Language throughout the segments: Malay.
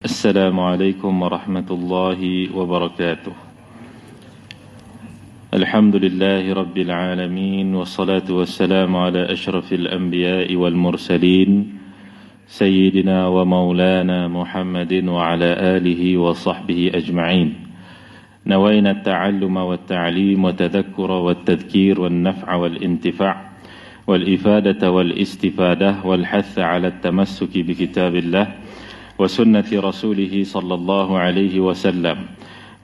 السلام عليكم ورحمة الله وبركاته. الحمد لله رب العالمين، والصلاة والسلام على أشرف الأنبياء والمرسلين سيدنا ومولانا محمد وعلى آله وصحبه أجمعين. نوينا التعلم والتعليم والتذكر والتذكير والنفع والانتفاع والإفادة والاستفادة والحث على التمسك بكتاب الله وسنة رسوله صلى الله عليه وسلم،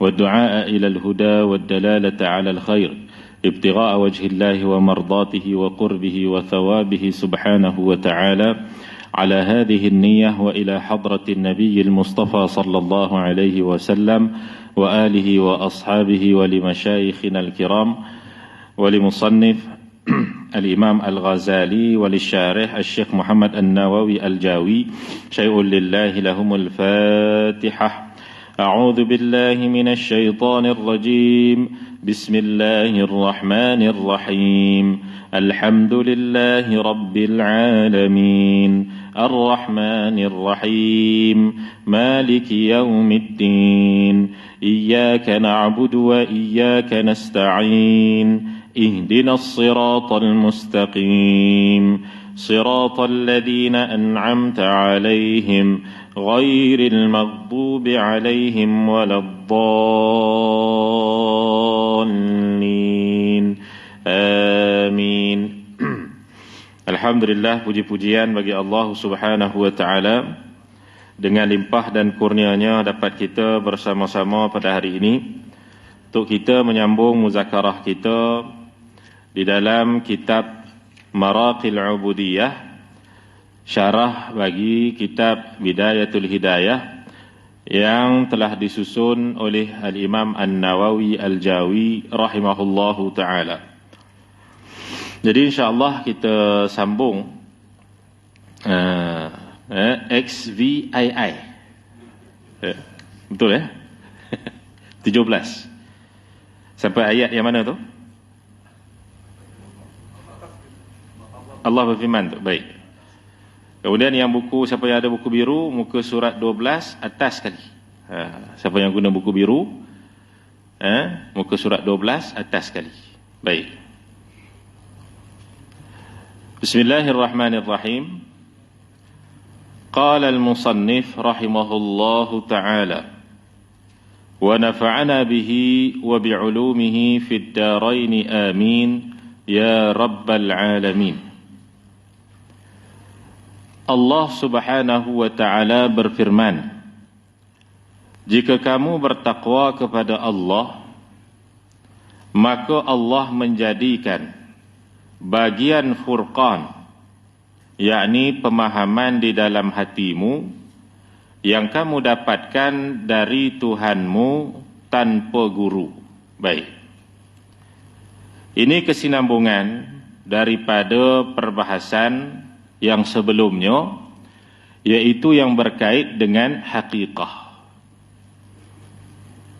والدعاء إلى الهدى والدلالة على الخير ابتغاء وجه الله ومرضاته وقربه وثوابه سبحانه وتعالى. على هذه النية وإلى حضرة النبي المصطفى صلى الله عليه وسلم وآله وأصحابه ولمشايخنا الكرام ولمصنف الإمام الغزالي وللشارح الشيخ محمد النووي الجاوي شيء لله لهم الفاتحة. أعوذ بالله من الشيطان الرجيم. بسم الله الرحمن الرحيم. الحمد لله رب العالمين الرحمن الرحيم مالك يوم الدين إياك نعبد وإياك نستعين اهدنا الصراط المستقيم صراط الذين أنعمت عليهم غير المغضوب عليهم ولا الضالين آمين. Alhamdulillah, puji-pujian bagi Allah Subhanahu wa taala. Dengan limpah dan kurnianya dapat kita bersama-sama pada hari ini untuk kita menyambung muzakarah kita di dalam kitab Maraqil Ubudiyah, syarah bagi kitab Bidayatul Hidayah yang telah disusun oleh Al-Imam An-Nawawi Al-Jawi rahimahullahu ta'ala. Jadi insyaAllah kita sambung XVII. Betul ya? 17. Sampai ayat yang mana tu? Allah berfirman tu. Baik. Kemudian yang buku, siapa yang ada buku biru, muka surat 12 atas sekali. Siapa yang guna buku biru, muka surat 12 atas sekali. Baik. Bismillahirrahmanirrahim. Qala al-musannif rahimahullahu ta'ala wa nafa'ana bihi wa bi'ulumihi fid darain amin ya rabbal alamin. Allah Subhanahu wa ta'ala berfirman, jika kamu bertakwa kepada Allah, maka Allah menjadikan bagian furqan, yakni pemahaman di dalam hatimu yang kamu dapatkan dari Tuhanmu tanpa guru. Baik. Ini kesinambungan daripada perbahasan yang sebelumnya, yaitu yang berkait dengan hakikah.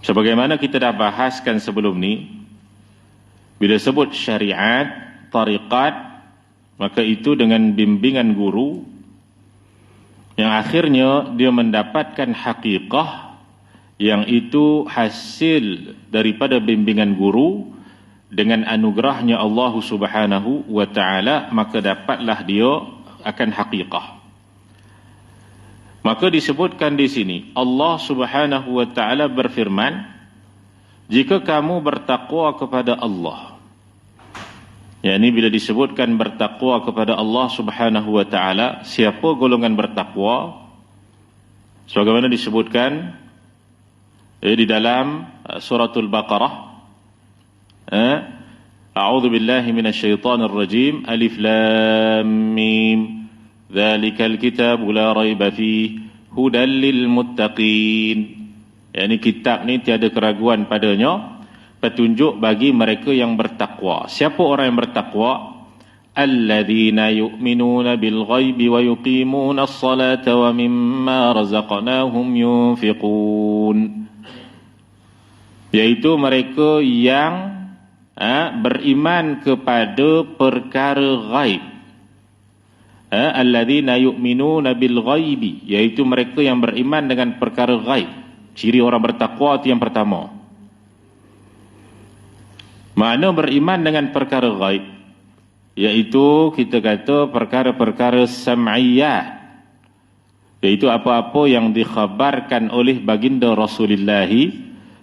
Sebagaimana kita dah bahaskan sebelum ni, bila sebut syariat, tariqat, maka itu dengan bimbingan guru yang akhirnya dia mendapatkan hakikah yang itu hasil daripada bimbingan guru dengan anugerahnya Allah Subhanahu wa ta'ala, maka dapatlah dia akan hakikah. Maka disebutkan di sini Allah Subhanahu wa ta'ala berfirman, jika kamu bertakwa kepada Allah. Ya, ini bila disebutkan bertakwa kepada Allah Subhanahu wa ta'ala, siapa golongan bertakwa? Sebagaimana disebutkan di dalam suratul Baqarah, A'udzu billahi minasyaitonir rajim, Alif Lam Mim, Dzalikal kitabu la raiba fihi hudal lil muttaqin. Yani kitab ni tiada keraguan padanya, petunjuk bagi mereka yang bertakwa. Siapa orang yang bertakwa? Alladzina yu'minuna bil ghaibi wa yuqimuna as-salata wa mimma razaqnahum yunfiqun. Yaitu mereka yang beriman kepada perkara ghaib alladzina yu'minuna bil ghaibi, iaitu mereka yang beriman dengan perkara ghaib. Ciri orang bertakwa itu yang pertama. Makna beriman dengan perkara ghaib, iaitu kita kata perkara-perkara sam'iyah, iaitu apa-apa yang dikhabarkan oleh baginda Rasulullah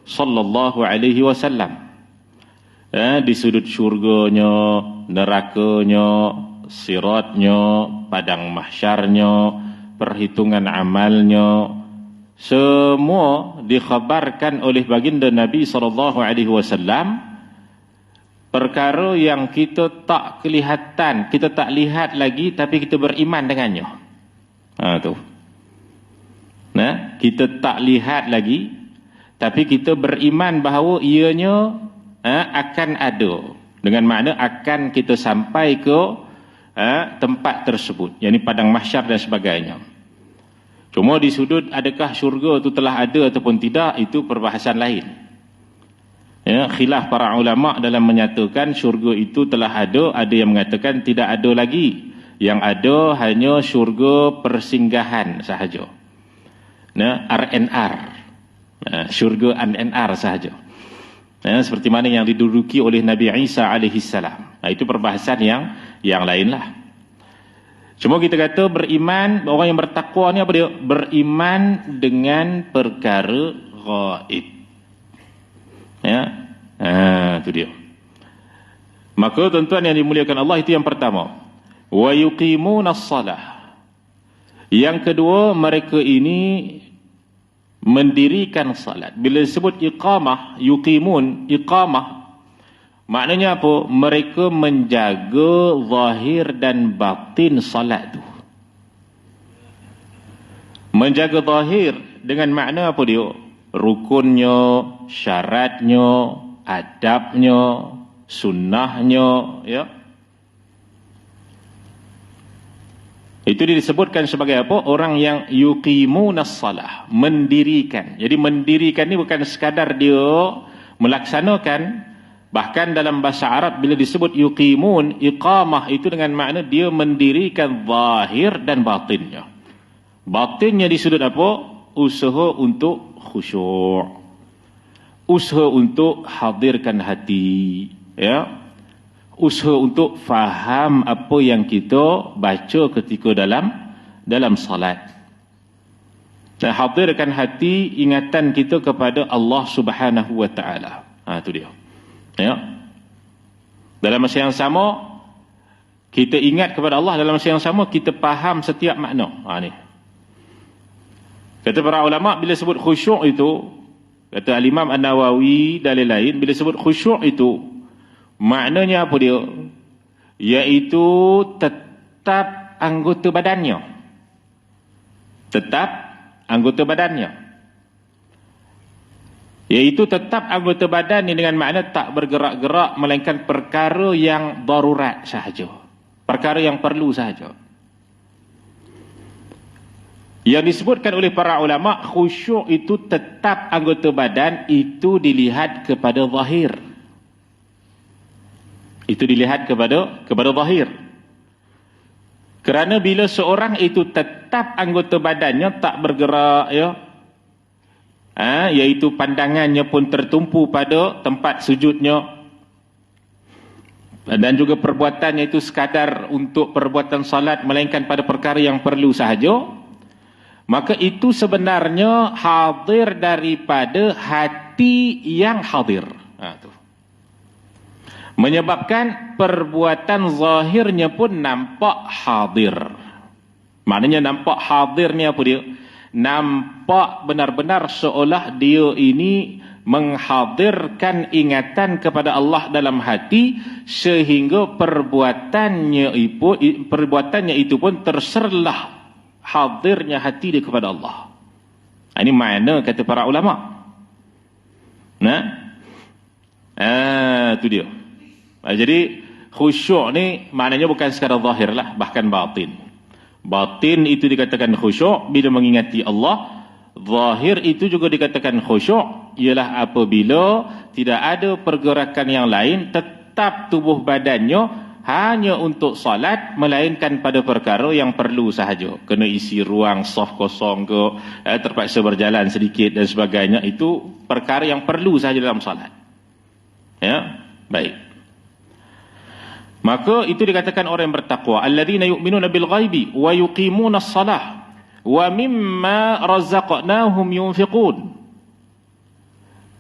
sallallahu alaihi wasallam. Di sudut syurganya, nerakanya, siratnya, padang mahsyarnya, perhitungan amalnya, semua dikhabarkan oleh baginda Nabi sallallahu alaihi wasallam. Perkara yang kita tak kelihatan, kita tak lihat lagi, tapi kita beriman dengannya. Tu. Kita tak lihat lagi, tapi kita beriman bahawa ianya akan ada. Dengan makna akan kita sampai ke tempat tersebut, yakni padang mahsyar dan sebagainya. Cuma di sudut adakah syurga itu telah ada ataupun tidak, itu perbahasan lain. Khilaf para ulama dalam menyatakan syurga itu telah ada yang mengatakan tidak ada lagi. Yang ada hanya syurga persinggahan sahaja. RNR. Syurga RNR sahaja. Seperti mana yang diduduki oleh Nabi Isa alaihissalam. Itu perbahasan yang lainlah. Cuma kita kata beriman, orang yang bertakwa ni apa dia? Beriman dengan perkara ghaib. Itu dia. Maka tuan-tuan yang dimuliakan Allah, itu yang pertama. Wa yuqimunas salah. Yang kedua, mereka ini mendirikan salat. Bila disebut iqamah, yuqimun, iqamah, maknanya apa? Mereka menjaga zahir dan batin salat tu. Menjaga zahir dengan makna apa dia? Rukunnya, syaratnya, adabnya, sunnahnya, ya. Itu disebutkan sebagai apa? Orang yang yuqimunas salah, mendirikan. Jadi mendirikan ni bukan sekadar dia melaksanakan, bahkan dalam bahasa Arab bila disebut yuqimun, iqamah itu dengan makna dia mendirikan zahir dan batinnya. Batinnya di sudut apa? Usaha untuk khusyuk, usaha untuk hadirkan hati, ya, usaha untuk faham apa yang kita baca ketika dalam salat, dan hadirkan hati ingatan kita kepada Allah Subhanahu wa taala. Itu dia. Ya. Dalam masa yang sama kita ingat kepada Allah, dalam masa yang sama kita faham setiap makna. Ni. Kata para ulama, bila sebut khusyuk itu, kata Al-Imam An-Nawawi dan lain-lain, bila sebut khusyuk itu, maknanya apa dia? Iaitu tetap anggota badannya. Tetap anggota badannya. Iaitu tetap anggota badan ni dengan makna tak bergerak-gerak, melainkan perkara yang darurat sahaja. Perkara yang perlu sahaja. Yang disebutkan oleh para ulama, khusyuk itu tetap anggota badan, itu dilihat kepada zahir. Itu dilihat kepada zahir. Kerana bila seorang itu tetap anggota badannya tak bergerak, ya, iaitu pandangannya pun tertumpu pada tempat sujudnya, dan juga perbuatannya itu sekadar untuk perbuatan salat, melainkan pada perkara yang perlu sahaja, maka itu sebenarnya hadir daripada hati yang hadir. Tu. Menyebabkan perbuatan zahirnya pun nampak hadir. Maknanya nampak hadir ni apa dia? Nampak benar-benar seolah dia ini menghadirkan ingatan kepada Allah dalam hati, sehingga perbuatannya itu pun terserlah hadirnya hati dia kepada Allah. Ini makna kata para ulama. Itu dia. Jadi khusyuk ni maknanya bukan sekadar zahir lah, bahkan batin. Batin itu dikatakan khusyuk bila mengingati Allah. Zahir itu juga dikatakan khusyuk, ialah apabila tidak ada pergerakan yang lain, tetap tubuh badannya hanya untuk solat, melainkan pada perkara yang perlu sahaja. Kena isi ruang soft kosong ke, terpaksa berjalan sedikit dan sebagainya. Itu perkara yang perlu sahaja dalam solat. Ya, baik. Maka itu dikatakan orang yang bertakwa. Alladzina yu'minuna bil ghaibi wa yuqimuna as-salah wa mimma razaqnahum yunfiqun.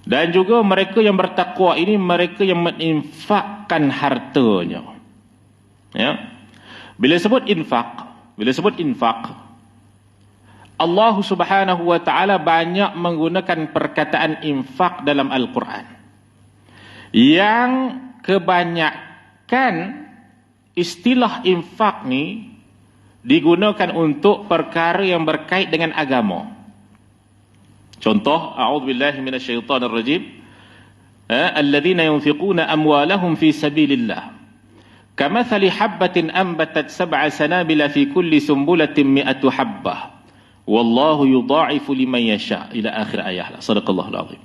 Dan juga mereka yang bertakwa ini mereka yang menginfakkan hartanya. Ya. Bila sebut infak, Allah Subhanahu wa taala banyak menggunakan perkataan infak dalam Al-Quran. Yang kebanyakan istilah infak ni digunakan untuk perkara yang berkait dengan agama. Contoh, a'udzubillahi minasyaitonir rajim. Alladzina yunfiquna amwalahum fi sabilillah. Kamathali habbatin anbatat sab'a sanabila fi kulli sumbulatin mi'atu habbah. Wallahu yudha'ifu liman yasha' ila akhir ayat. Shadaqallahul azim.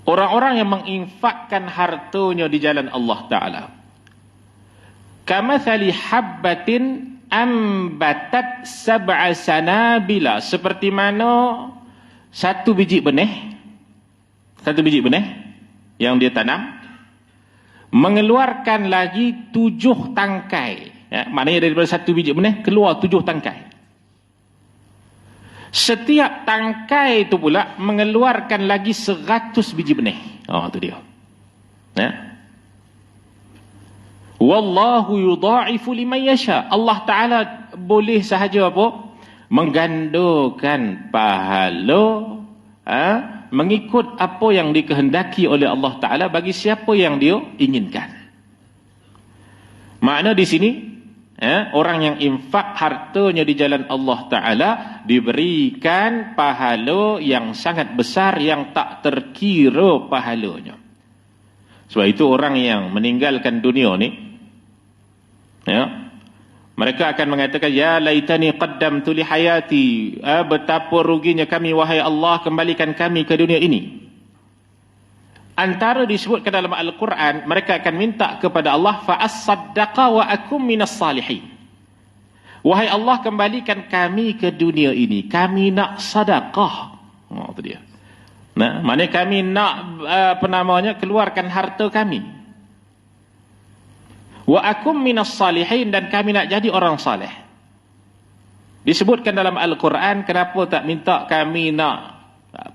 Orang-orang yang menginfakkan hartanya di jalan Allah Ta'ala. Kamathali habbatin ambatat sab'a sanabila. Seperti mana satu biji benih yang dia tanam mengeluarkan lagi 7 tangkai. Ya, maknanya daripada satu biji benih keluar 7 tangkai. Setiap tangkai itu pula mengeluarkan lagi 100 biji benih. Oh, itu dia. Ya. Wallahu yudha'ifu liman yasha. Allah Ta'ala boleh sahaja apa? Menggandakan pahala, mengikut apa yang dikehendaki oleh Allah Ta'ala bagi siapa yang dia inginkan. Makna di sini, orang yang infak hartanya di jalan Allah Ta'ala diberikan pahala yang sangat besar yang tak terkira pahalanya. Sebab itu orang yang meninggalkan dunia ni, mereka akan mengatakan, ya laitani qaddamtu li hayati, betapa ruginya kami wahai Allah, kembalikan kami ke dunia ini. Antara disebutkan dalam Al-Quran, mereka akan minta kepada Allah, fa as-saddaqa wa akum minas salihin. Wahai Allah, kembalikan kami ke dunia ini, kami nak sedekah. Oh, itu dia. Nah, maknanya kami nak keluarkan harta kami. Wa akum minas salihin, dan kami nak jadi orang saleh. Disebutkan dalam Al-Quran, kenapa tak minta kami nak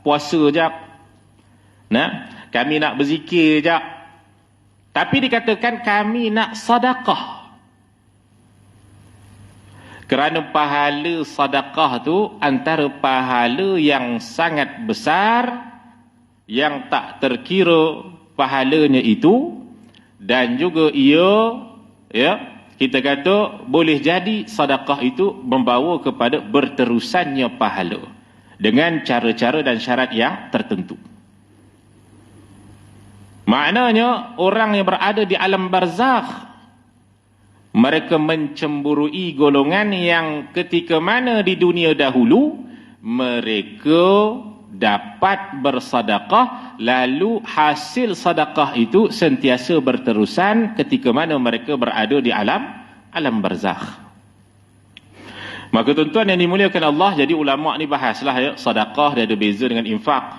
puasa jap? Nah, kami nak berzikir jap. Tapi dikatakan kami nak sedekah. Kerana pahala sedekah tu antara pahala yang sangat besar, yang tak terkira pahalanya itu. Dan juga ia, kita kata boleh jadi sedekah itu membawa kepada berterusannya pahala dengan cara-cara dan syarat yang tertentu. Maknanya orang yang berada di alam barzakh, mereka mencemburui golongan yang ketika mana di dunia dahulu mereka dapat bersedekah, lalu hasil sedekah itu sentiasa berterusan ketika mana mereka berada di alam barzakh. Maka tuan-tuan yang dimuliakan Allah, jadi ulama ni bahaslah sedekah dia ada beza dengan infak.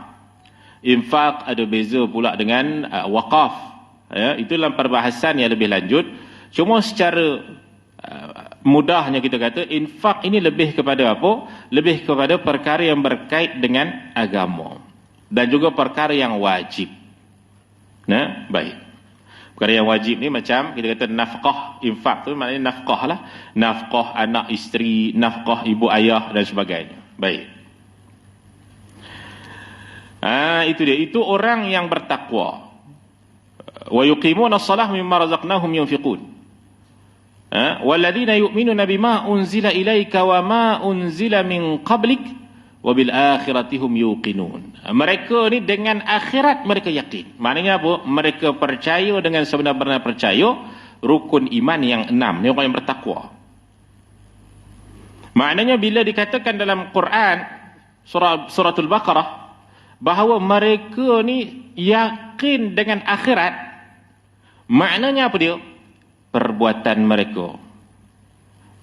Infak ada beza pula dengan waqaf. Itu dalam perbahasan yang lebih lanjut. Cuma secara mudahnya kita kata infak ini lebih kepada apa? Lebih kepada perkara yang berkait dengan agama dan juga perkara yang wajib. Nah, baik. Perkara yang wajib ni macam kita kata nafkah, infak tu maknanya nafkah lah, nafkah anak isteri, nafkah ibu ayah dan sebagainya. Baik. Itu dia, itu orang yang bertakwa. Wa yuqimuna as-salah mimma razaqnahum yunfiqun. Walladzina yu'minuna bima unzila ilaika wa ma unzila min qablik wa bil akhirati hum yuqinun. Mereka ni dengan akhirat mereka yakin. Maknanya apa? Mereka percaya dengan sebenar-benar percaya rukun iman yang 6. Ni orang yang bertakwa. Maknanya bila dikatakan dalam Quran suratul Baqarah bahawa mereka ni yakin dengan akhirat, maknanya apa dia? perbuatan mereka,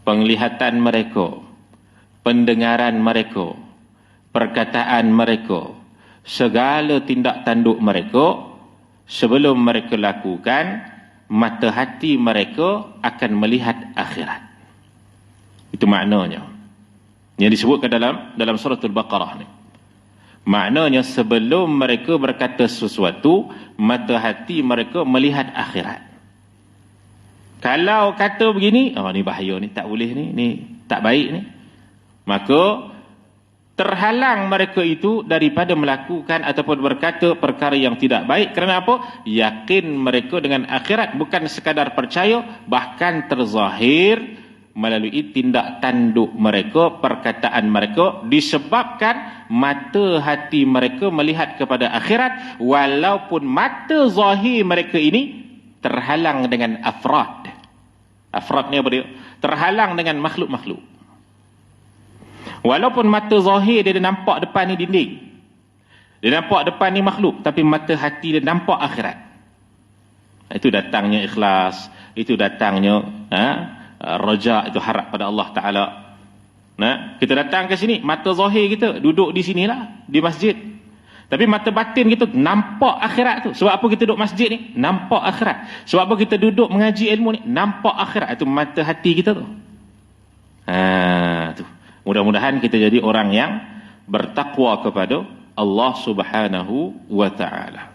penglihatan mereka, pendengaran mereka, perkataan mereka, segala tindak tanduk mereka, sebelum mereka lakukan, mata hati mereka akan melihat akhirat. Itu maknanya yang disebutkan dalam surah Al-Baqarah ni. Maknanya sebelum mereka berkata sesuatu, mata hati mereka melihat akhirat. Kalau kata begini, oh ni bahaya ni, tak boleh ni tak baik ni, maka terhalang mereka itu daripada melakukan ataupun berkata perkara yang tidak baik. Kerana apa? Yakin mereka dengan akhirat, bukan sekadar percaya, bahkan terzahir melalui tindak tanduk mereka, perkataan mereka, disebabkan mata hati mereka melihat kepada akhirat, walaupun mata zahir mereka ini terhalang dengan afrad. Afrad ni apa dia? Terhalang dengan makhluk-makhluk. Walaupun mata zahir dia nampak depan ni dinding, dia nampak depan ni makhluk, tapi mata hati dia nampak akhirat. Itu datangnya ikhlas, itu datangnya raja, itu harap pada Allah Ta'ala. Kita datang ke sini, mata zahir kita duduk di sinilah, di masjid, tapi mata batin kita nampak akhirat tu. Sebab apa kita duduk masjid ni? Nampak akhirat. Sebab apa kita duduk mengaji ilmu ni? Nampak akhirat. Itu mata hati kita tu. Tu. Mudah-mudahan kita jadi orang yang bertakwa kepada Allah Subhanahu wa Ta'ala.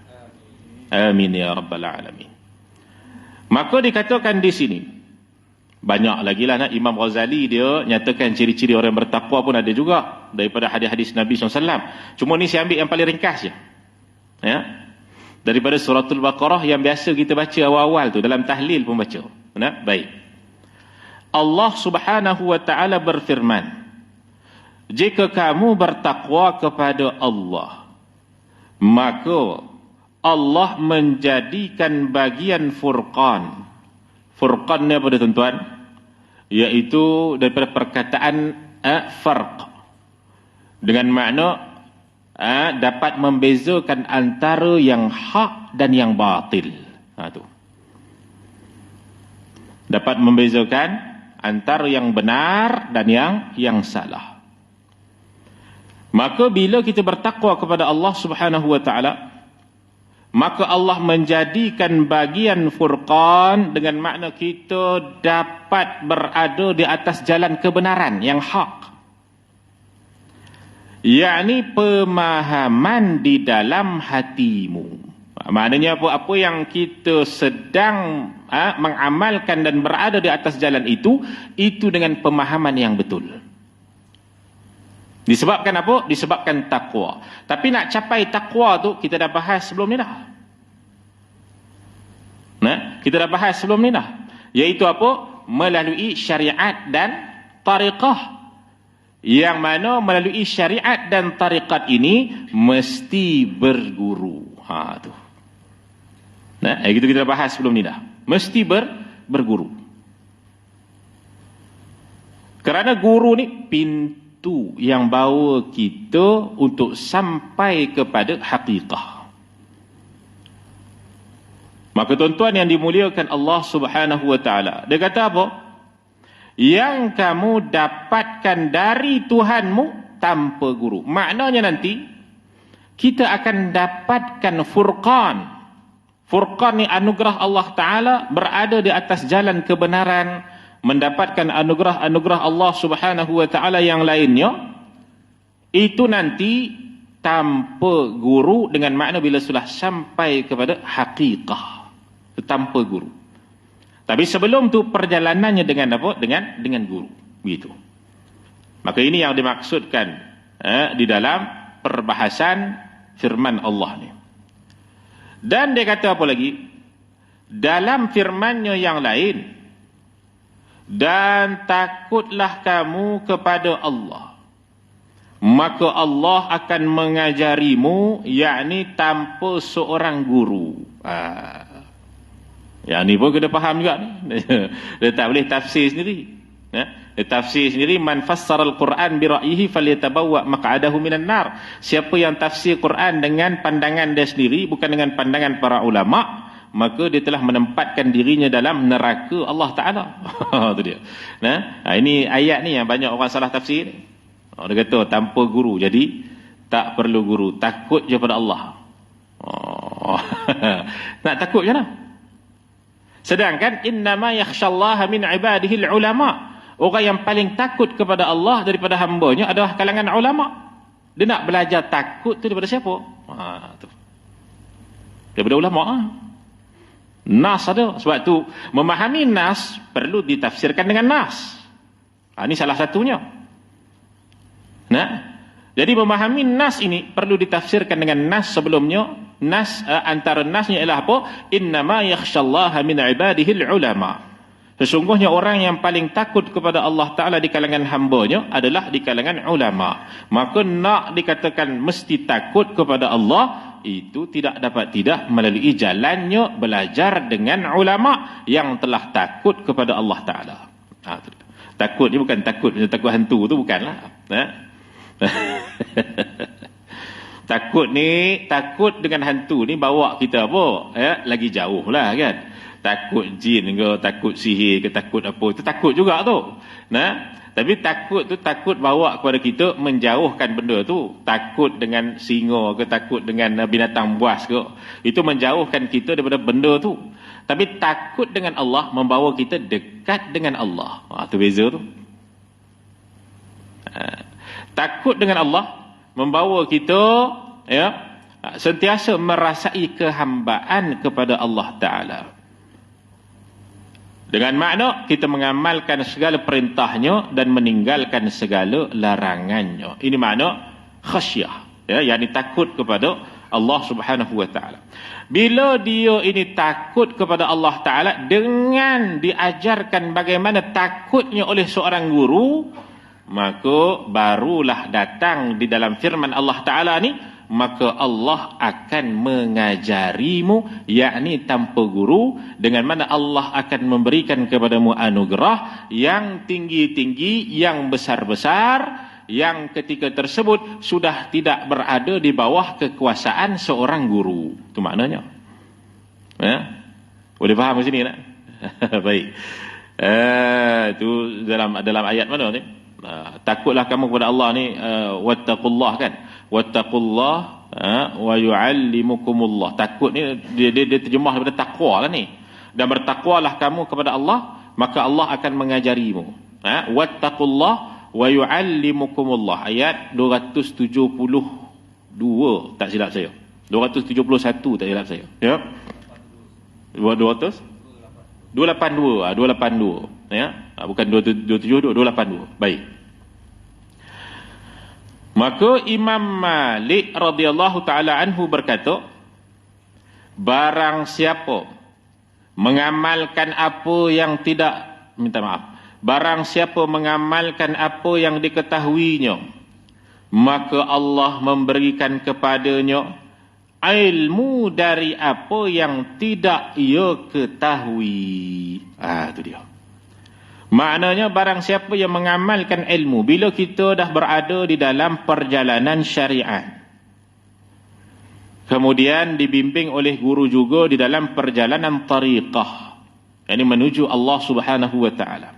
Amin ya rabbal alamin. Maka dikatakan di sini, banyak lagi lah, Imam Ghazali dia nyatakan ciri-ciri orang bertakwa pun ada juga daripada hadis-hadis Nabi SAW. Cuma ni saya ambil yang paling ringkas je, ya, daripada suratul Baqarah yang biasa kita baca awal-awal tu, dalam tahlil pun baca. Baik. Allah Subhanahu wa Ta'ala berfirman, jika kamu bertakwa kepada Allah, maka Allah menjadikan bagian furqan. Furqan ni apa dia tuan-tuan? Iaitu daripada perkataan farq, dengan makna dapat membezakan antara yang hak dan yang batil. Tu. Dapat membezakan antara yang benar dan yang salah. Maka bila kita bertakwa kepada Allah Subhanahu wa Ta'ala, maka Allah menjadikan bagian furqan, dengan makna kita dapat berada di atas jalan kebenaran yang hak, yakni pemahaman di dalam hatimu. Maknanya apa yang kita sedang mengamalkan dan berada di atas jalan itu dengan pemahaman yang betul. Disebabkan apa? Disebabkan takwa. Tapi nak capai takwa tu, kita dah bahas sebelum ni dah. Kita dah bahas sebelum ni dah. Iaitu apa? Melalui syariat dan tariqah. Yang mana melalui syariat dan tariqat ini mesti berguru. Tu. Itu kita dah bahas sebelum ni dah. Mesti berguru. Kerana guru ni pintu yang bawa kita untuk sampai kepada hakikah. Maka tuan-tuan yang dimuliakan Allah Subhanahu wa Ta'ala, dia kata apa? Yang kamu dapatkan dari Tuhanmu tanpa guru. Maknanya nanti kita akan dapatkan furqan. Furqan ni anugerah Allah Ta'ala, berada di atas jalan kebenaran, mendapatkan anugerah-anugerah Allah Subhanahu wa Ta'ala yang lainnya. Itu nanti tanpa guru, dengan makna bila sudah sampai kepada hakikah, tanpa guru. Tapi sebelum tu perjalanannya dengan apa? Dengan guru. Begitu. Maka ini yang dimaksudkan di dalam perbahasan firman Allah ni. Dan dia kata apa lagi? Dalam firman-Nya yang lain, dan takutlah kamu kepada Allah, maka Allah akan mengajarimu, yakni tanpa seorang guru. Yang ni pun kena faham juga ni. Dia tak boleh tafsir sendiri. Dia tafsir sendiri, man fassara al-Quran bi ra'yihi falyatabawwa maq'adahu minan nar. Siapa yang tafsir Quran dengan pandangan dia sendiri, bukan dengan pandangan para ulama, maka dia telah menempatkan dirinya dalam neraka Allah Ta'ala. Itu dia. Ini ayat ni yang banyak orang salah tafsir. Dia kata tanpa guru, jadi tak perlu guru, takut je pada Allah. Nak takut je lah. Sedangkan innama yakhshallaha min ibadihi ulama. Orang yang paling takut kepada Allah daripada hambanya adalah kalangan ulama. Dia nak belajar takut tu daripada siapa? Tu. Daripada ulama. Nas ada. Sebab tu memahami nas perlu ditafsirkan dengan nas. Ini salah satunya. Jadi memahami nas ini perlu ditafsirkan dengan nas sebelumnya. Nas antara nasnya ialah apa? Innama yakhshallaha min ibadihi ulama. Sesungguhnya orang yang paling takut kepada Allah Ta'ala di kalangan hambanya adalah di kalangan ulama. Maka nak dikatakan mesti takut kepada Allah, itu tidak dapat tidak melalui jalannya belajar dengan ulama yang telah takut kepada Allah Ta'ala. Takut ni bukan takut hantu tu, bukanlah. Takut dengan hantu ni bawa kita apa? Lagi jauh lah kan. Takut jin ke, takut sihir ke, takut apa, itu takut juga tu. Tapi takut tu takut bawa kepada kita menjauhkan benda tu. Takut dengan singa ke, takut dengan binatang buas ke, itu menjauhkan kita daripada benda tu. Tapi takut dengan Allah membawa kita dekat dengan Allah. Tu beza tu. Takut dengan Allah membawa kita sentiasa merasai kehambaan kepada Allah Ta'ala. Dengan makna kita mengamalkan segala perintahnya dan meninggalkan segala larangannya. Ini makna khasyah, yakni takut kepada Allah Subhanahu wa Ta'ala. Bila dia ini takut kepada Allah Ta'ala dengan diajarkan bagaimana takutnya oleh seorang guru, maka barulah datang di dalam firman Allah Ta'ala ni, maka Allah akan mengajarimu, yakni tanpa guru, dengan mana Allah akan memberikan kepadamu anugerah yang tinggi-tinggi, yang besar-besar, yang ketika tersebut sudah tidak berada di bawah kekuasaan seorang guru. Itu maknanya. Boleh faham di sini tak? Baik. Itu dalam ayat mana ni? Takutlah kamu kepada Allah ni, wattaqullah kan, wattaqullah wa yu'allimukumullah. Takut ni dia terjemah daripada takwa lah ni. Dan bertakwalah kamu kepada Allah, maka Allah akan mengajarimu. Wattaqullah wa yu'allimukumullah. Ayat 272 tak silap saya, 271 tak silap saya, ya, 282 ya, bukan 272, 282. Baik. Maka Imam Malik radhiyallahu taala anhu berkata, barang siapa mengamalkan apa yang barang siapa mengamalkan apa yang diketahuinya, maka Allah memberikan kepadanya ilmu dari apa yang tidak ia ketahui. Itu dia. Maknanya barang siapa yang mengamalkan ilmu, bila kita dah berada di dalam perjalanan syariat, kemudian dibimbing oleh guru juga di dalam perjalanan tariqah, yakni menuju Allah Subhanahu wa Ta'ala.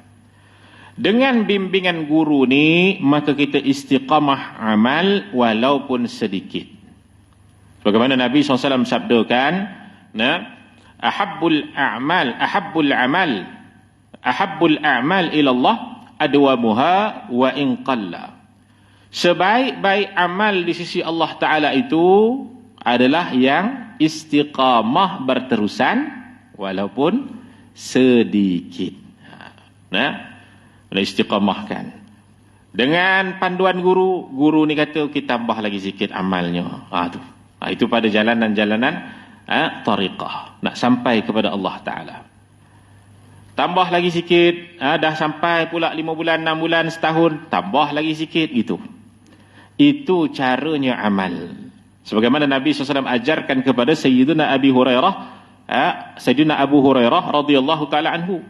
Dengan bimbingan guru ni, maka kita istiqamah amal walaupun sedikit. Bagaimana Nabi SAW sabdakan, ahabbul a'mal ila Allah adwamuha wa in qalla. Sebaik-baik amal di sisi Allah Ta'ala itu adalah yang istiqamah berterusan walaupun sedikit. Istiqamahkan dengan panduan guru ni kata kita tambah lagi sikit amalnya. Itu pada jalanan-jalanan tariqah, nak sampai kepada Allah Ta'ala. Tambah lagi sikit, dah sampai pula 5 bulan, 6 bulan, setahun, tambah lagi sikit, gitu. Itu caranya amal. Sebagaimana Nabi SAW ajarkan kepada Sayyidina Abu Hurairah radhiyallahu ta'ala anhu.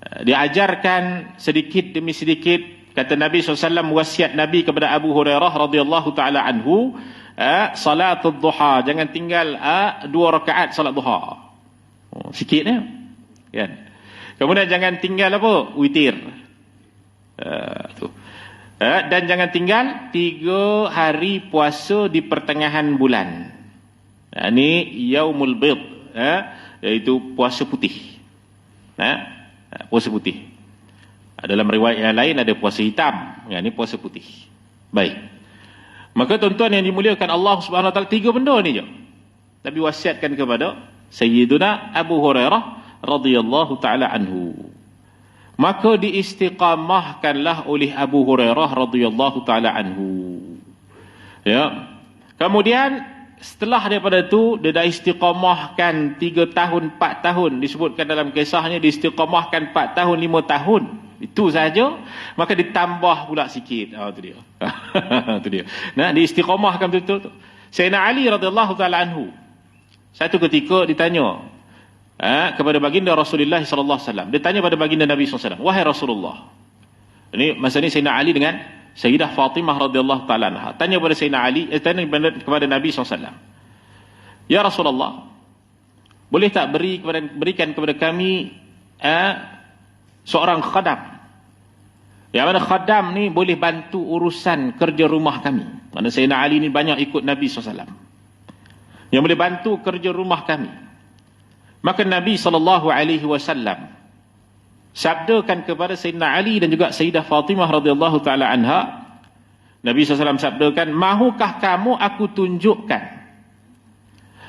Diajarkan sedikit demi sedikit. Kata Nabi SAW, wasiat Nabi kepada Abu Hurairah radhiyallahu ta'ala anhu, salatul duha, jangan tinggal 2 rakaat salat duha. Sikit kan. Kemudian jangan tinggal apa? Witir. Tu. Dan jangan tinggal 3 hari puasa di pertengahan bulan. Ini yaumul bid, iaitu puasa putih. Puasa putih. Dalam riwayat yang lain ada puasa hitam. Ini puasa putih. Baik. Maka tuan-tuan yang dimuliakan Allah Subhanahu Wa Taala, 3 benda ni je Nabi wasiatkan kepada Sayyiduna Abu Hurairah radhiyallahu taala anhu. Maka diistiqamahkanlah oleh Abu Hurairah radhiyallahu taala anhu. Ya. Kemudian setelah daripada itu dia dah istiqamahkan 3 tahun 4 tahun, disebutkan dalam kisahnya diistiqamahkan 4 tahun 5 tahun. Itu saja, maka ditambah pula sikit. Itu dia. Itu dia. Nah, diistiqamahkan betul-betul tu. Sayyidina Ali radhiyallahu taala anhu satu ketika ditanya kepada baginda Rasulullah sallallahu alaihi wasallam. Dia tanya pada baginda Nabi sallallahu alaihi wasallam, "Wahai Rasulullah." Ini masa ni Sayyidina Ali dengan Sayyidah Fatimah radhiyallahu taala anha. Tanya kepada Sayyidina Ali, tanya kepada Nabi sallallahu alaihi wasallam. "Ya Rasulullah, boleh tak berikan kepada kami seorang khadam? Yang mana khadam ni boleh bantu urusan kerja rumah kami." Mana Sayyidina Ali ni banyak ikut Nabi sallallahu alaihi wasallam. Yang boleh bantu kerja rumah kami. Maka Nabi SAW sabdakan kepada Sayyidina Ali dan juga Sayyidah Fatimah radhiyallahu taala anha. Nabi SAW sabdakan, "Mahukah kamu aku tunjukkan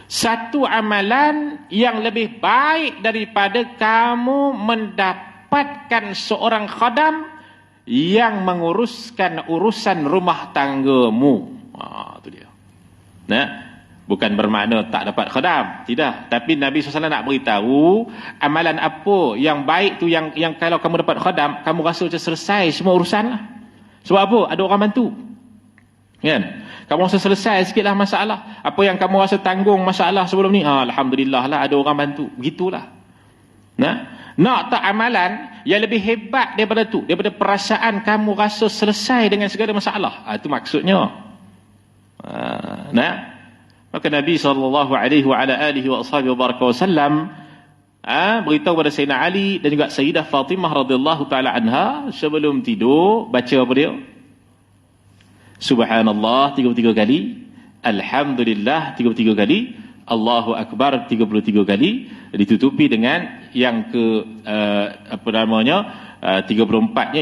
satu amalan yang lebih baik daripada kamu mendapatkan seorang khadam yang menguruskan urusan rumah tanggamu?" Itu dia. Bukan bermakna tak dapat khadam, tidak. Tapi Nabi SAW nak beritahu amalan apa yang baik tu, yang kalau kamu dapat khadam, kamu rasa macam selesai semua urusan lah. Sebab apa? Ada orang bantu. Kan? Kamu rasa selesai sikitlah masalah. Apa yang kamu rasa tanggung masalah sebelum ni, alhamdulillah lah ada orang bantu. Begitulah. Nak tak amalan yang lebih hebat daripada tu, daripada perasaan kamu rasa selesai dengan segala masalah. Itu maksudnya. Maka Nabi SAW beritahu kepada Sayyidina Ali dan juga Sayyidah Fatimah radhiyallahu taala anha, sebelum tidur baca apa dia? Subhanallah 33 kali, Alhamdulillah 33 kali, Allahu Akbar 33 kali, ditutupi dengan yang ke 34-nya,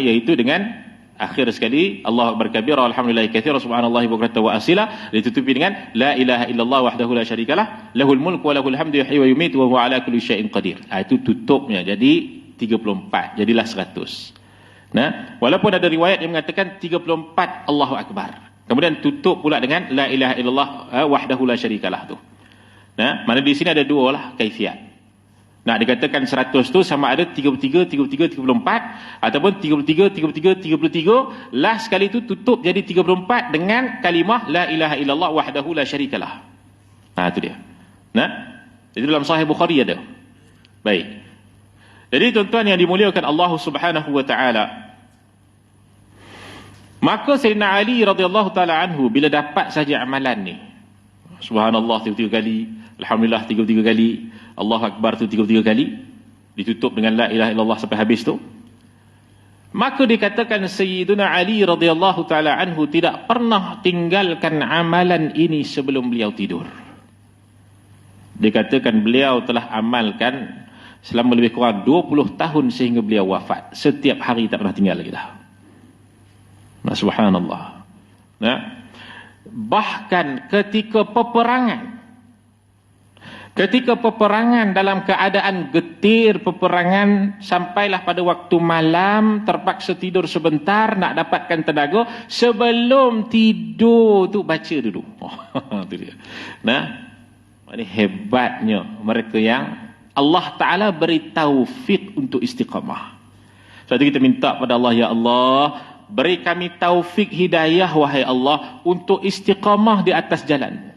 iaitu dengan akhir sekali Allah Akbar kabira alhamdulillah katsira subhanallahi bukratan wa asila, ditutupi dengan la ilaha illallah wahdahu la syarikalah lahul mulku wa lahul hamdu yuhyi wa yumiitu wa huwa ala kulli syai'in qadir. Itu tutupnya. Jadi 34, jadilah 100. Walaupun ada riwayat yang mengatakan 34 Allahu Akbar, kemudian tutup pula dengan la ilaha illallah wahdahu la syarikalah tu. Mana di sini ada dua lah kaifiat. Nak dikatakan 100 tu sama ada 33, 33, 34 ataupun 33, 33, 33. Last sekali tu tutup jadi 34 dengan kalimah la ilaha illallah wahdahu la syarikalah. Itu dia. Jadi dalam Sahih Bukhari ada. Baik. Jadi tuan-tuan yang dimuliakan Allah Subhanahu wa taala, maka Sayyidina Ali radhiyallahu taala anhu bila dapat saja amalan ni, subhanallah 33 kali, alhamdulillah 33 kali, Allahu Akbar tu 33 kali, ditutup dengan la ilaha illallah sampai habis tu, maka dikatakan Sayyiduna Ali radhiyallahu taala anhu tidak pernah tinggalkan amalan ini sebelum beliau tidur. Dikatakan beliau telah amalkan selama lebih kurang 20 tahun sehingga beliau wafat. Setiap hari tak pernah tinggal lagi dah. Subhanallah. Bahkan ketika peperangan dalam keadaan getir peperangan, sampailah pada waktu malam terpaksa tidur sebentar nak dapatkan tenaga, sebelum tidur tu baca dulu. Itu dia. Ini hebatnya mereka yang Allah Ta'ala beri taufik untuk istiqamah. Sebab itu kita minta pada Allah, ya Allah, beri kami taufik hidayah wahai Allah untuk istiqamah di atas jalan.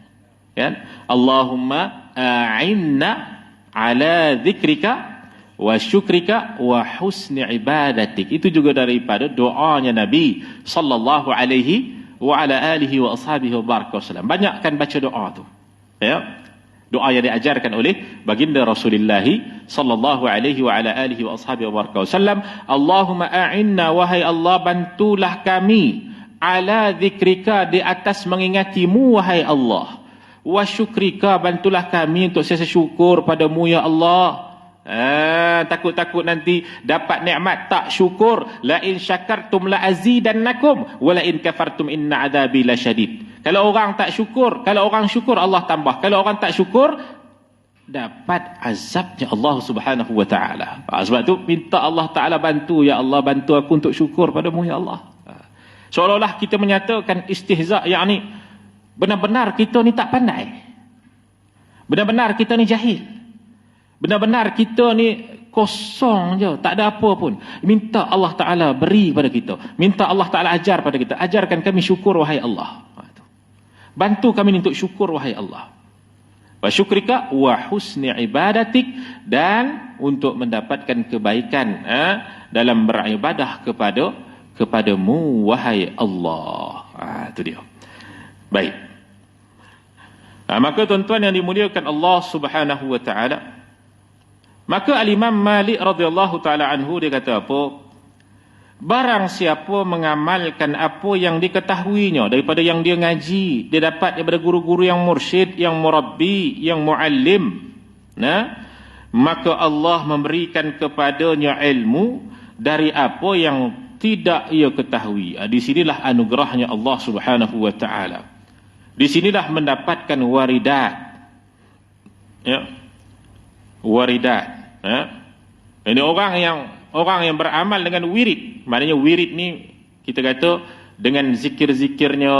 Kan? Allahumma a'inna ala dzikrika wa syukrika wa husni ibadatik. Itu juga daripada doanya Nabi sallallahu alaihi wa ala alihi wa ashabihi wa baraka wasallam. Banyakkan baca doa tu. Ya. Doa yang diajarkan oleh baginda Rasulullah sallallahu alaihi wa ala alihi wa ashabihi wa baraka wasallam. Allahumma a'inna, wahai Allah, bantulah kami ala zikrika, di atas mengingatimu wahai Allah, wa syukrika, bantulah kami untuk saya syukur padamu ya Allah. Takut-takut nanti dapat nikmat tak syukur. La in syakartum la azidannakum wa la in kafartum inna adzabi lasyadid. Kalau orang tak syukur, kalau orang syukur Allah tambah. Kalau orang tak syukur, dapat azabnya Allah Subhanahu wa taala. Sebab tu minta Allah Taala bantu, ya Allah, bantu aku untuk syukur padamu ya Allah. Seolah-olah kita menyatakan istihza, yakni benar-benar kita ni tak pandai. Benar-benar kita ni jahil. Benar-benar kita ni kosong je, tak ada apa pun. Minta Allah Ta'ala beri pada kita. Minta Allah Ta'ala ajar pada kita. Ajarkan kami syukur wahai Allah. Bantu kami untuk syukur wahai Allah. Wa syukrika wa husni ibadatik, dan untuk mendapatkan kebaikan dalam beribadah kepadamu wahai Allah. Itu dia. Baik. Maka tuan-tuan yang dimuliakan Allah Subhanahu wa taala, maka al-Imam Malik radhiyallahu taala anhu dia kata apa? Barang siapa mengamalkan apa yang diketahuinya daripada yang dia ngaji, dia dapat daripada guru-guru yang mursyid, yang murabbi, yang muallim, maka Allah memberikan kepadanya ilmu dari apa yang tidak ia ketahui. Di sinilah anugerahnya Allah Subhanahu wa taala. Di sinilah mendapatkan waridat. Ya. Waridat. Ya. Ini orang yang beramal dengan wirid. Maknanya wirid ni kita kata dengan zikir-zikirnya.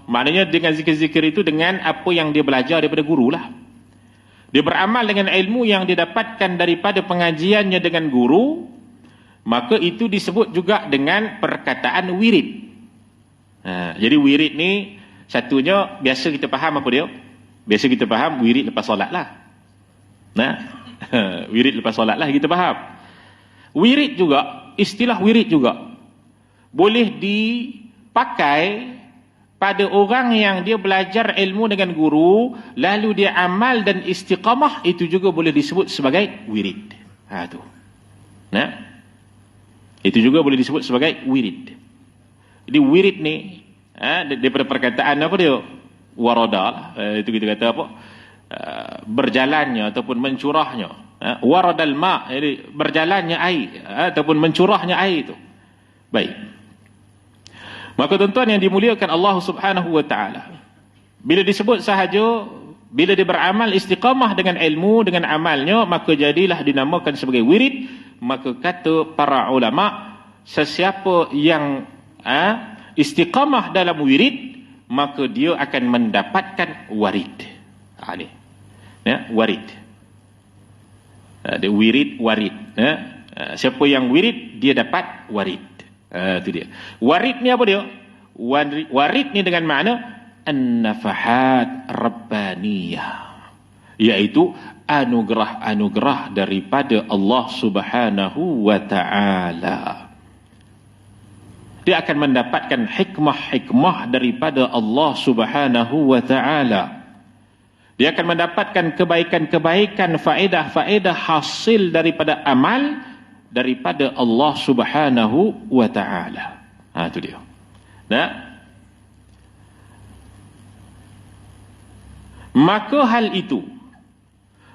Maknanya dengan zikir-zikir itu dengan apa yang dia belajar daripada guru lah. Dia beramal dengan ilmu yang dia dapatkan daripada pengajiannya dengan guru. Maka itu disebut juga dengan perkataan wirid. Jadi wirid ni satunya biasa kita faham apa dia? Biasa kita faham wirid lepas solat lah. Wirid lepas solat lah kita faham. Wirid juga, istilah wirid juga boleh dipakai pada orang yang dia belajar ilmu dengan guru, lalu dia amal dan istiqamah, itu juga boleh disebut sebagai wirid. Itu juga boleh disebut sebagai wirid. Jadi wirid ni daripada perkataan apa dia? Warada. Itu kita kata apa? Berjalannya ataupun mencurahnya. Waradal ma', jadi berjalannya air ataupun mencurahnya air itu. Baik. Maka tuan-tuan yang dimuliakan Allah Subhanahu wa taala, bila disebut sahaja, bila dia beramal istiqamah dengan ilmu, dengan amalnya, maka jadilah dinamakan sebagai wirid. Maka kata para ulama, sesiapa yang istiqamah dalam wirid, maka dia akan mendapatkan warid. Warid. Ada wirid, warid. Siapa yang wirid, dia dapat warid. Itu dia. Warid ni apa dia? Warid ni dengan makna an-nafahat rabbaniyah, iaitu anugerah-anugerah daripada Allah Subhanahu wa ta'ala. Dia akan mendapatkan hikmah-hikmah daripada Allah Subhanahu wa ta'ala. Dia akan mendapatkan kebaikan-kebaikan, faedah-faedah hasil daripada amal daripada Allah Subhanahu wa ta'ala. Itu dia. Maka hal itu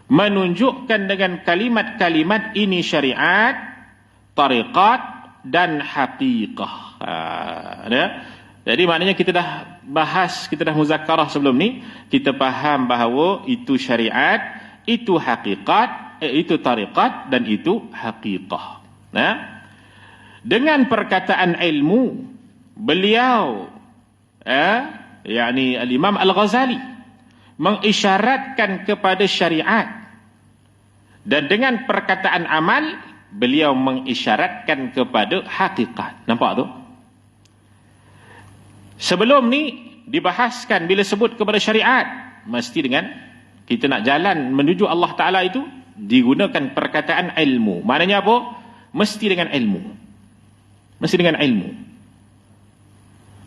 menunjukkan dengan kalimat-kalimat ini syariat, tariqat dan haqiqah. Jadi maknanya kita dah bahas, kita dah muzakarah sebelum ni, kita faham bahawa itu syariat, itu hakikat, itu tariqat dan itu haqiqah. Dengan perkataan ilmu, beliau yakni al-Imam Al-Ghazali mengisyaratkan kepada syariat, dan dengan perkataan amal beliau mengisyaratkan kepada hakikat. Nampak tu? Sebelum ni dibahaskan bila sebut kepada syariat, mesti dengan kita nak jalan menuju Allah Ta'ala itu digunakan perkataan ilmu. Maknanya apa? Mesti dengan ilmu. Mesti dengan ilmu.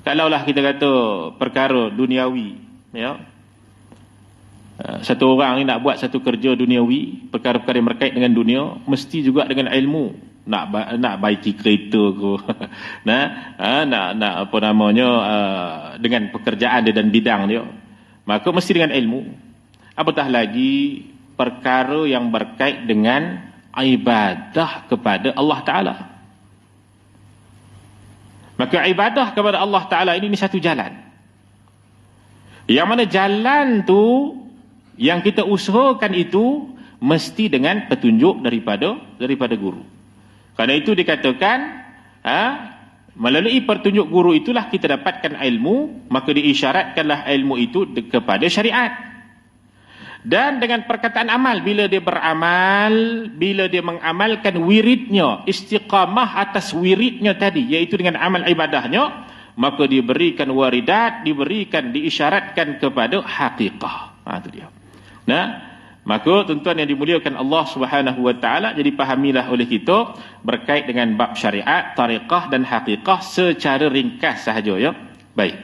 Kalaulah kita kata perkara duniawi, ya, satu orang ni nak buat satu kerja duniawi, perkara-perkara yang berkait dengan dunia, mesti juga dengan ilmu. Nak baiki kereta ke, nak apa namanya, dengan pekerjaan dia dan bidang dia, maka mesti dengan ilmu. Apatah lagi perkara yang berkait dengan ibadah kepada Allah Ta'ala. Maka ibadah kepada Allah Ta'ala ini satu jalan. Yang mana jalan tu, yang kita usahakan itu, mesti dengan petunjuk daripada guru. Kerana itu dikatakan, melalui petunjuk guru itulah kita dapatkan ilmu, maka diisyaratkanlah ilmu itu kepada syariat. Dan dengan perkataan amal, bila dia beramal, bila dia mengamalkan wiridnya, istiqamah atas wiridnya tadi, iaitu dengan amal ibadahnya, maka diberikan waridat, diisyaratkan kepada haqiqah. Itu dia. Maka tuan-tuan yang dimuliakan Allah Subhanahu wa taala, jadi fahamilah oleh kita berkait dengan bab syariat, tariqah dan haqiqah secara ringkas sahaja, ya. Baik.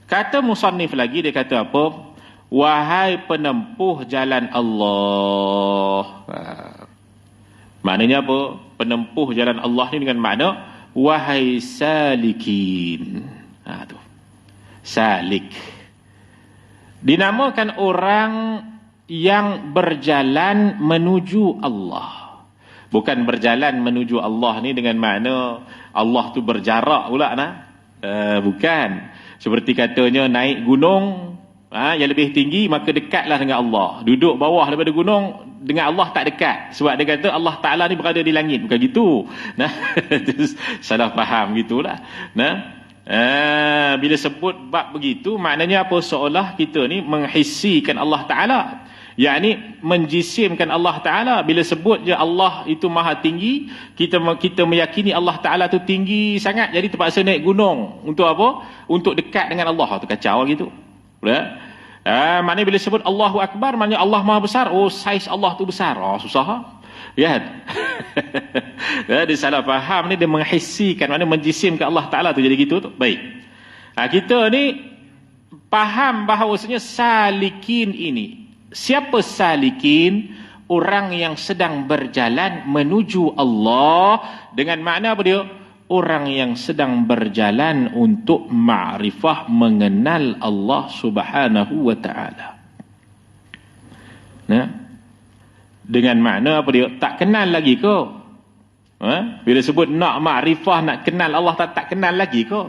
Kata musannif lagi, dia kata apa? Wahai penempuh jalan Allah. Maknanya apa? Penempuh jalan Allah ni dengan makna wahai salikin. Tu. Salik. Dinamakan orang yang berjalan menuju Allah. Bukan berjalan menuju Allah ni dengan makna Allah tu berjarak pula bukan. Seperti katanya naik gunung, yang lebih tinggi, maka dekatlah dengan Allah. Duduk bawah daripada gunung, dengan Allah tak dekat. Sebab dia kata Allah Ta'ala ni berada di langit. Bukan gitu. Salah faham gitulah. Bila sebut bab begitu, maknanya apa? Seolah kita ni menghisikan Allah Ta'ala, yakni menjisimkan Allah Ta'ala. Bila sebut je Allah itu maha tinggi, kita meyakini Allah Ta'ala tu tinggi sangat, jadi terpaksa naik gunung. Untuk apa? Untuk dekat dengan Allah. Itu kacau gitu. Maknanya bila sebut Allahu Akbar, maknanya Allah maha besar. Oh, saiz Allah tu besar. Susah. Ya. Dia salah faham ni, dia menghisikan, maknanya menjisimkan Allah Ta'ala tu jadi gitu tu. Baik. Kita ni faham bahawasanya salikin ini. Siapa salikin? Orang yang sedang berjalan menuju Allah. Dengan makna apa dia? Orang yang sedang berjalan untuk ma'rifah, mengenal Allah Subhanahu wa ta'ala. Dengan makna apa dia? Tak kenal lagi ke? Bila sebut nak ma'rifah, nak kenal Allah, tak kenal lagi ke?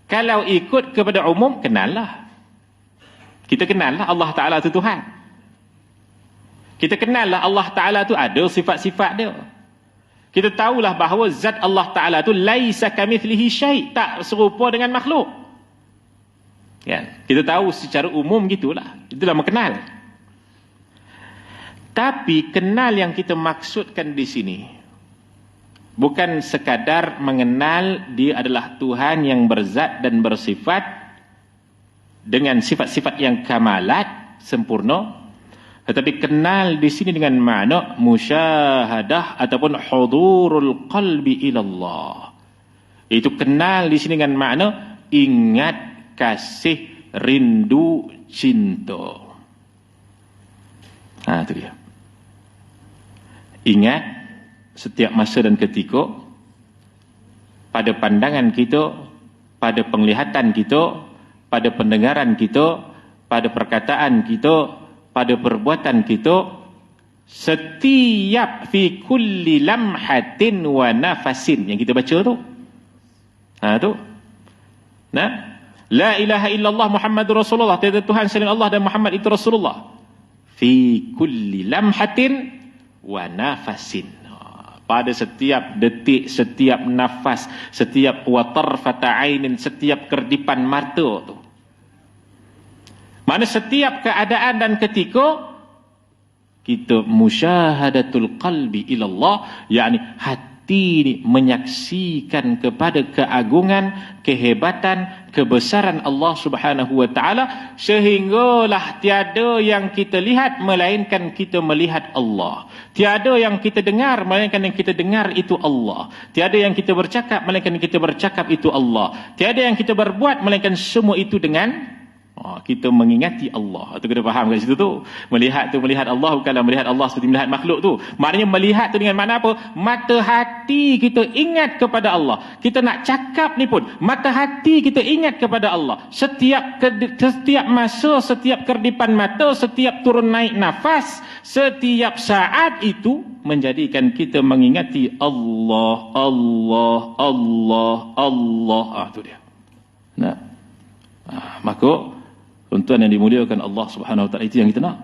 Kalau ikut kepada umum, kenal lah. Kita kenal lah Allah Ta'ala itu Tuhan. Kita kenal lah Allah Ta'ala itu ada sifat-sifat dia. Kita tahulah bahawa zat Allah Ta'ala itu laisa kamithlihi syai', tak serupa dengan makhluk. Ya, kita tahu secara umum gitulah. Itulah mengenal. Tapi kenal yang kita maksudkan di sini bukan sekadar mengenal dia adalah Tuhan yang berzat dan bersifat dengan sifat-sifat yang kamalat, sempurna. Tetapi kenal di sini dengan makna musyahadah ataupun hudurul qalbi ilallah. Itu kenal di sini dengan makna ingat, kasih, rindu, cinta. Itu dia. Ingat setiap masa dan ketika, pada pandangan kita, pada penglihatan kita, pada pendengaran kita, pada perkataan kita, pada perbuatan kita, setiap fi kulli lamhatin wa nafasin yang kita baca tu. Tu. La ilaha illallah Muhammadur Rasulullah, tiada Tuhan selain Allah dan Muhammad itu Rasulullah. Fi kulli lamhatin wa nafasin. Pada setiap detik, setiap nafas, setiap watarfata ainin, setiap kerdipan mata tu. Mana setiap keadaan dan ketika kita musyahadatul qalbi ilallah, yakni hati hati menyaksikan kepada keagungan, kehebatan, kebesaran Allah Subhanahu wa taala, sehinggalah tiada yang kita lihat melainkan kita melihat Allah. Tiada yang kita dengar melainkan yang kita dengar itu Allah. Tiada yang kita bercakap melainkan yang kita bercakap itu Allah. Tiada yang kita berbuat melainkan semua itu dengan kita mengingati Allah. Itu kena faham kat situ tu. Melihat tu melihat Allah, bukanlah melihat Allah seperti melihat makhluk tu. Maknanya melihat tu dengan makna apa? Mata hati kita ingat kepada Allah. Kita nak cakap ni pun, mata hati kita ingat kepada Allah. Setiap masa, setiap kerdipan mata, setiap turun naik nafas, setiap saat itu menjadikan kita mengingati Allah, Allah, Allah, Allah. Itu dia. Nah, maka tuan-tuan yang dimuliakan Allah Subhanahu wa taala, itu yang kita nak.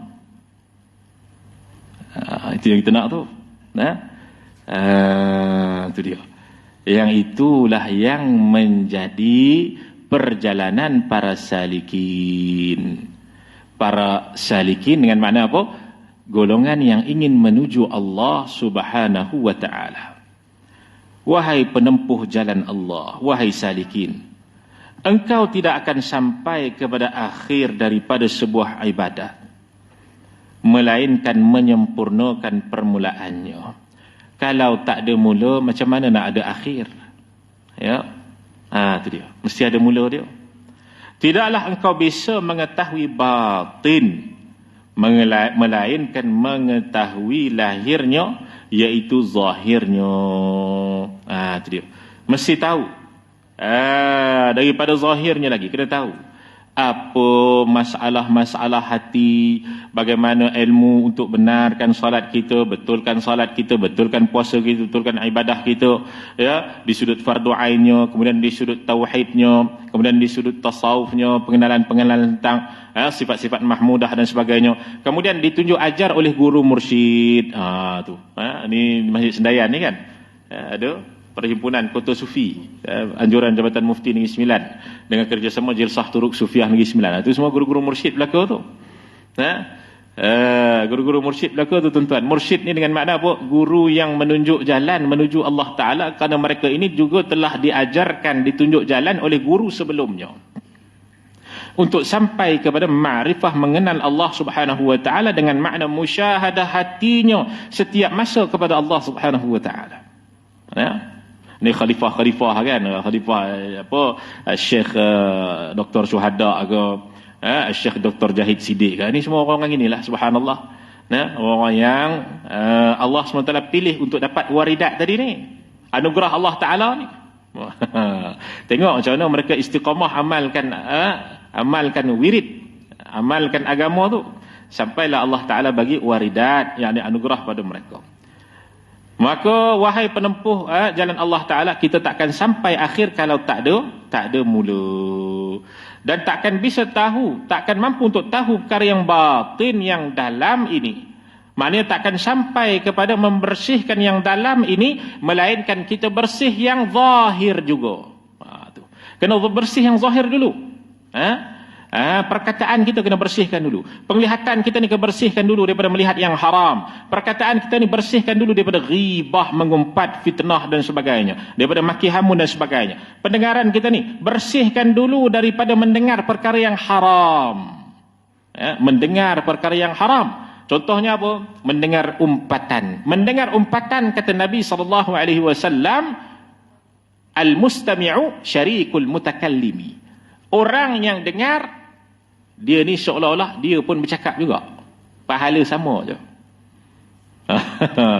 Itu yang kita nak tu. Itu dia. Yang itulah yang menjadi perjalanan para salikin. Para salikin dengan makna apa? Golongan yang ingin menuju Allah Subhanahu wa taala. Wahai penempuh jalan Allah, wahai salikin, engkau tidak akan sampai kepada akhir daripada sebuah ibadat melainkan menyempurnakan permulaannya. Kalau tak ada mula, macam mana nak ada akhir? Ya, itu dia. Mesti ada mula dia. Tidaklah engkau bisa mengetahui batin melainkan mengetahui lahirnya, iaitu zahirnya. Itu dia. Mesti tahu. Daripada zahirnya lagi kena tahu apa masalah-masalah hati, bagaimana ilmu untuk benarkan solat kita, betulkan solat kita, betulkan puasa kita, betulkan ibadah kita, ya, di sudut fardu ainnya, kemudian di sudut tauhidnya, kemudian di sudut tasawufnya, pengenalan tentang sifat-sifat mahmudah dan sebagainya. Kemudian ditunjuk ajar oleh guru mursyid. Ni Masjid Sendayan ni kan, ada Perhimpunan Kota Sufi, anjuran Jabatan Mufti Negeri Sembilan dengan kerjasama Jilsah Turuk Sufiah Negeri Sembilan. Itu semua guru-guru mursyid belaka tu. Guru-guru mursyid belaka tu tuan-tuan. Mursyid ni dengan makna apa? Guru yang menunjuk jalan menuju Allah Ta'ala, kerana mereka ini juga telah diajarkan, ditunjuk jalan oleh guru sebelumnya untuk sampai kepada ma'rifah, mengenal Allah Subhanahu wa taala dengan makna musyahadah hatinya setiap masa kepada Allah Subhanahu wa taala. Ni khalifah-khalifah kan, khalifah apa, Syekh Dr. Syuhada ke, Syekh Dr. Jahid Siddiq kan, ni semua orang inilah, subhanallah. Orang yang Allah SWT pilih untuk dapat waridat tadi ni, anugerah Allah Ta'ala ni. Tengok macam mana mereka istiqamah amalkan wirid, amalkan agama tu, sampailah Allah Ta'ala bagi waridat, yakni anugerah pada mereka. Maka wahai penempuh jalan Allah Ta'ala, kita takkan sampai akhir kalau tak ada mula. Dan takkan bisa tahu, takkan mampu untuk tahu perkara yang batin, yang dalam ini. Maknanya takkan sampai kepada membersihkan yang dalam ini melainkan kita bersih yang zahir juga. Kena bersih yang zahir dulu. Perkataan kita kena bersihkan dulu. Penglihatan kita ni kena bersihkan dulu daripada melihat yang haram. Perkataan kita ni bersihkan dulu daripada ghibah, mengumpat, fitnah dan sebagainya, daripada maki hamun dan sebagainya. Pendengaran kita ni bersihkan dulu daripada mendengar perkara yang haram. Mendengar perkara yang haram. Contohnya apa? Mendengar umpatan. Mendengar umpatan, kata Nabi SAW, al-mustami'u syarikul mutakallimi. Orang yang dengar, dia ni seolah-olah dia pun bercakap juga. Pahala sama je.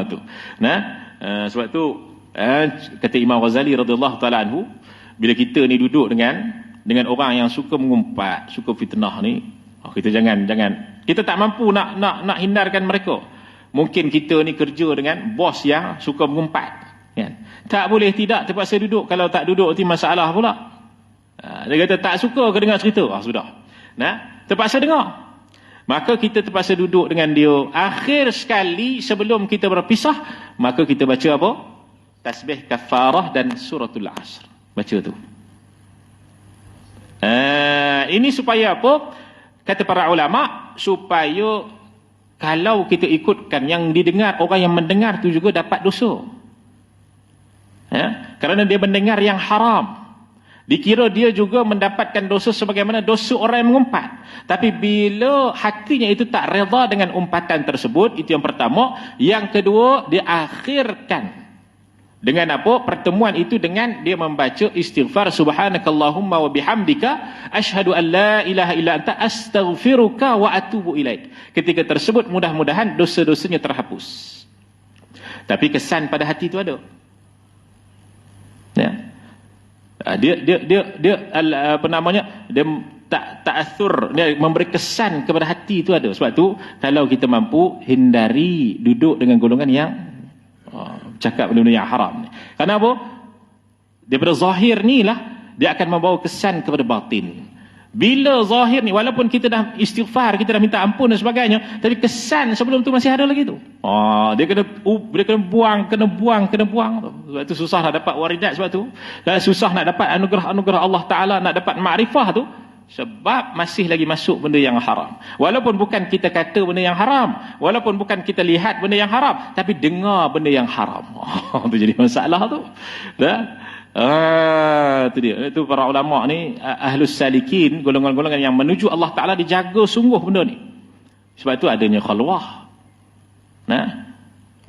Tu. Sebab tu kata Imam Ghazali radhiyallahu taala anhu, bila kita ni duduk dengan orang yang suka mengumpat, suka fitnah ni, kita jangan kita tak mampu nak hindarkan mereka. Mungkin kita ni kerja dengan bos yang suka mengumpat, kan? Tak boleh tidak terpaksa duduk. Kalau tak duduk nanti masalah pula. Dia kata tak suka ke dengar cerita? Sudah. Terpaksa dengar. Maka kita terpaksa duduk dengan dia. Akhir sekali sebelum kita berpisah, maka kita baca apa? Tasbih kafarah dan suratul asr. Baca tu. Ini supaya apa? Kata para ulama, supaya kalau kita ikutkan yang didengar, orang yang mendengar tu juga dapat dosa. Ya, kerana dia mendengar yang haram. Dikira dia juga mendapatkan dosa sebagaimana dosa orang yang mengumpat. Tapi bila hatinya itu tak redha dengan umpatan tersebut, itu yang pertama. Yang kedua, dia akhirkan dengan apa? Pertemuan itu dengan dia membaca istighfar, subhanakallahumma wa bihamdika asyhadu an la ilaha illa anta astaghfiruka wa atubu ilaik. Ketika tersebut mudah-mudahan dosa-dosanya terhapus. Tapi kesan pada hati itu ada. Ya. Dia apa namanya, dia tak ta'athur, dia memberi kesan kepada hati itu ada. Sebab tu kalau kita mampu hindari duduk dengan golongan yang cakap benda yang haram. Kenapa? Daripada zahir ni lah dia akan membawa kesan kepada batin. Bila zahir ni, walaupun kita dah istighfar, kita dah minta ampun dan sebagainya, tapi kesan sebelum tu masih ada lagi tu. Dia kena buang tu. Sebab tu susah nak dapat waridat, sebab tu. Dan susah nak dapat anugerah-anugerah Allah Ta'ala, nak dapat makrifah tu. Sebab masih lagi masuk benda yang haram. Walaupun bukan kita kata benda yang haram, walaupun bukan kita lihat benda yang haram, tapi dengar benda yang haram. Tu jadi masalah tu. Itu dia. Itu para ulama ni, ahlus salikin, golongan-golongan yang menuju Allah Ta'ala, dijaga sungguh benda ni. Sebab tu adanya khalwah.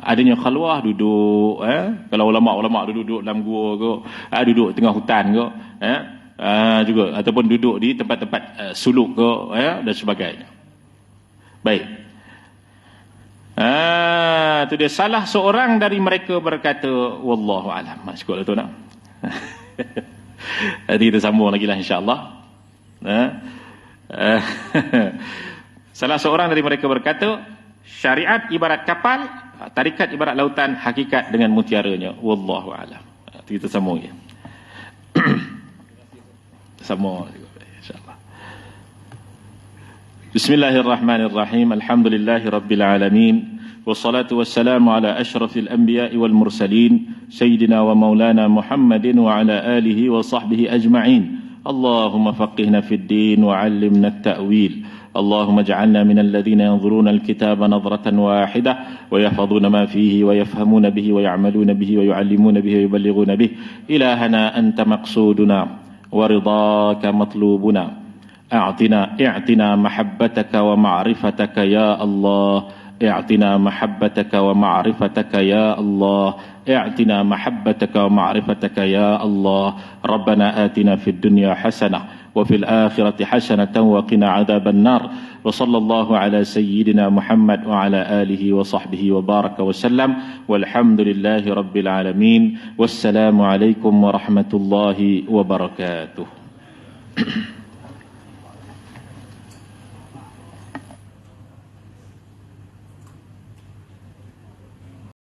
Adanya khalwah, duduk. Kalau ulama-ulama duduk dalam gua ke, duduk tengah hutan ke, juga, ataupun duduk di tempat-tempat suluk ke, dan sebagainya. Baik. Itu dia. Salah seorang dari mereka berkata, wallahu alam. Cukup lah tu nak. Nanti kita sambung lagi lah, insyaAllah. Salah seorang dari mereka berkata, syariat ibarat kapal, tarikat ibarat lautan, hakikat dengan mutiaranya. Wallahu alam. Kita sambung ya. Sambung insyaAllah. Bismillahirrahmanirrahim. Alhamdulillahi rabbil alamin. والصلاة والسلام على أشرف الأنبياء والمرسلين سيدنا ومولانا محمد وعلى آله وصحبه أجمعين. اللهم فقهنا في الدين وعلمنا التأويل. اللهم اجعلنا من الذين ينظرون الكتاب نظرة واحدة ويحفظون ما فيه ويفهمون به ويعملون به ويعلمون به ويبلغون به. إلهنا أنت مقصودنا ورضاك مطلوبنا. اعطنا محبتك ومعرفتك يا الله. اعطنا محبتك ومعرفتك يا الله. اعطنا محبتك ومعرفتك يا الله. ربنا آتنا في الدنيا حسنة وفي الآخرة حسنة وقنا عذاب النار. وصلى الله على سيدنا محمد وعلى آله وصحبه وبارك وسلم. والحمد لله رب العالمين. والسلام عليكم ورحمة الله وبركاته.